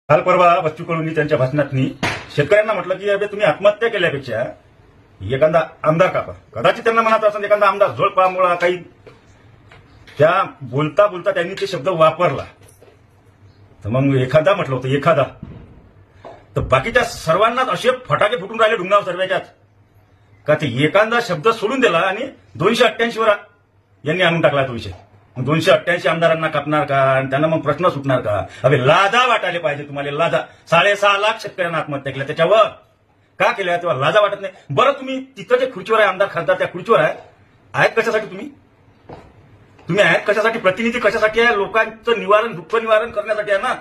काल परवा बच्चू कडूंनी त्यांच्या भाषणातनी शेतकऱ्यांना म्हटलं की अबे तुम्ही आत्महत्या केल्यापेक्षा एखादा आमदार कापा. कदाचित त्यांना म्हणत असेल एखादा आमदार झोळपामुळा काही त्या बोलता बोलता त्यांनी ते शब्द वापरला तर मग एखादा म्हटलं होतं एखादा तर बाकीच्या सर्वांनाच असे फटाके फुटून राहिले ढुंगाव सर्वांच्याच का ते एखादा शब्द सोडून दिला आणि 288 वर यांनी आणून टाकला तो विषय. मग 288 आमदारांना कापणार का आणि त्यांना मग प्रश्न सुटणार का. अबे लाजा वाटायला पाहिजे तुम्हाला. लाजा 6.5 लाख शेतकऱ्यांना आत्महत्या केल्या त्याच्यावर का केल्या तेव्हा लाजा वाटत नाही. बरं तुम्ही तिथं जे खुर्चीवर आहे आमदार खासदार त्या खुर्चीवर आहेत कशासाठी तुम्ही आहेत कशासाठी. प्रतिनिधी कशासाठी आहे. लोकांचं निवारण दुःख निवारण करण्यासाठी आहे ना.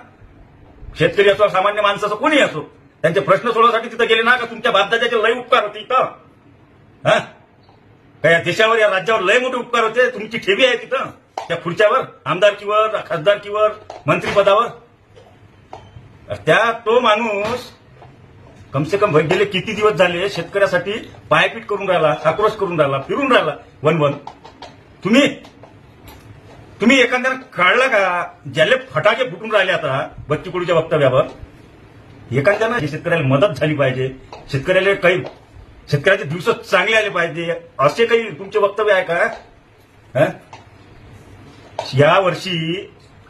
शेतकरी असो सामान्य माणसं असो कोणी असो त्यांचे प्रश्न सोडवण्यासाठी तिथं गेले ना का तुमच्या बापदादाचे लय उपकार होते इथं. का या देशावर या राज्यावर लय मोठे उपकार होते. तुमची ठेवी आहे तिथं त्या खुर्च्यावर आमदारकीवर खासदारकीवर मंत्रिपदावर. त्या तो माणूस कमसे कम गेले किती दिवस झाले शेतकऱ्यासाठी पायपीट करून राहिला आक्रोश करून राहिला फिरून राहिला वन. तुम्ही एखाद्यानं काढला का ज्याले फटाके फुटून राहिले आता बच्चू कडूच्या वक्तव्यावर. एखाद्यानं शेतकऱ्याला मदत झाली पाहिजे शेतकऱ्याला काही शेतकऱ्याचे दिवस चांगले आले पाहिजे असे काही तुमचे वक्तव्य आहे का. या वर्षी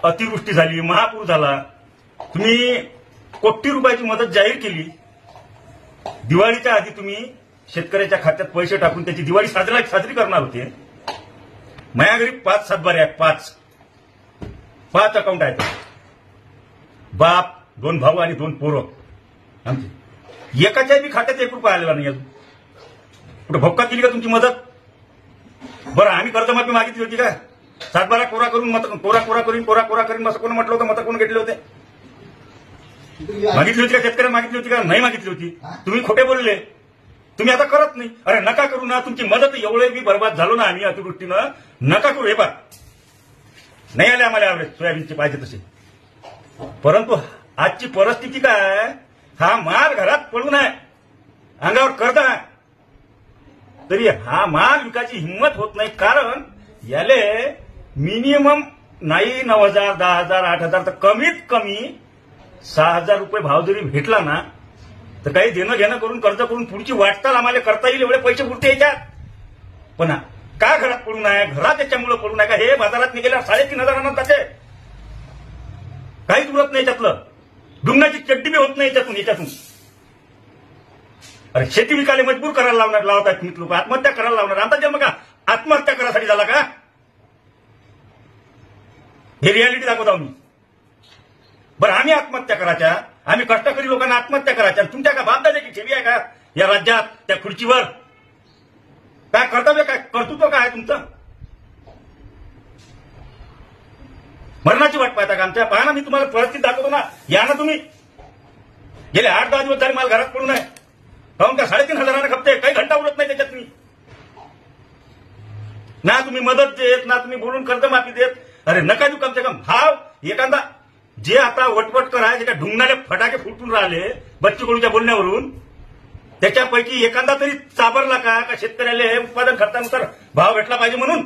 अतिवृष्टी झाली महापूर झाला तुम्ही कोटी रुपयाची मदत जाहीर केली. दिवाळीच्या आधी तुम्ही शेतकऱ्याच्या खात्यात पैसे टाकून त्याची दिवाळी साजरी करणार होते. माझ्या घरी 5 सातबारे आहेत 5 अकाउंट आहेत. बाप 2 भाऊ आणि 2 पोरं आमचे. एकाच्या बी खात्यात 1 रुपया आलेला नाही अजून. कुठं भोक्का केली का तुमची मदत. बरं आम्ही कर्जमाफी मागितली होती का. सातबारा कोरा करून मत कोरा करून असं कोण म्हटलं होतं. मत कोण घेतले होते मागितली होती का शेतकऱ्यांना मागितली होती का नाही मागितली होती. तुम्ही खोटे बोलले. तुम्ही आता करत नाही. अरे नका करू ना तुमची मदत एवढे बी बर्बाद झालो ना आम्ही अतिवृष्टीनं नका करू. हे पा नाही आले आम्हाला आवडेल सोयाबीनचे पाहिजे तसे. परंतु आजची परिस्थिती काय हा माल घरात पडून आहे अंगावर कर्ज आहे तरी हा माल विकायची हिंमत होत नाही. कारण याले मिनिमम नाही 9,000 10,000 8,000 तर कमीत कमी 6,000 रुपये भाव जरी भेटला ना तर काही देणं घेणं करून कर्ज करून पुढची वाटचाल आम्हाला करता येईल एवढे पैसे पुरते याच्यात. पण का घरात पडून आहे घरात याच्यामुळे पडून आहे का हे बाजारात निघाल्यावर 3,500 जाते काहीच उरत नाही याच्यातलं. डुंगणाची चड्डी बी होत नाही याच्यातून. अरे शेती विकायला मजबूर करायला लावतात तुम्ही लोक आत्महत्या करायला लावणार. आता जन्म का आत्महत्या करायसाठी झाला का. हे रियालिटी दाखवत आहो मी. बरं आम्ही आत्महत्या करायच्या आम्ही कष्टकरी लोकांना आत्महत्या करायच्या तुमच्या का बापदादाची ठेवी आहे का या राज्यात त्या खुर्चीवर. काय कर्तव्य काय कर्तृत्व काय आहे तुमचं. मरणाची वाट पाहता का आमच्या. पहा ना मी तुम्हाला परिस्थिती दाखवतो ना. या ना तुम्ही गेले 8-10 दिवस झाले माल घरात पडून आहे. काहून का 3,500 खपते काही घंटा उरत नाही त्याच्यात. ना तुम्ही मदत देत ना तुम्ही बोलून कर्जमाफी देत. अरे नका देऊ कमसे कम भाव एखादा जे आता वटवटकर आहे जे ढुंगणारे फटाके फुटून राहिले बच्चू कडूच्या बोलण्यावरून त्याच्यापैकी एखादा तरी चाबरला का शेतकऱ्याला हे उत्पादन खर्चानुसार भाव भेटला पाहिजे म्हणून.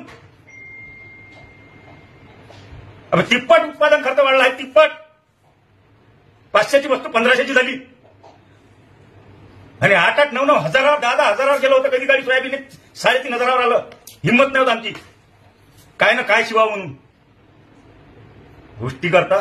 अब तिप्पट उत्पादन खर्च वाढला आहे तिप्पट. 500ची वस्तू 1500ची झाली आणि 8-8, 9-9 हजारावर 10-10 हजारावर गेलं होतं. कधी गाडी सोयाबीन 3,500 आलं. हिंमत नाही होत आमची काय ना काय शिवावं म्हणून गोष्टी करता.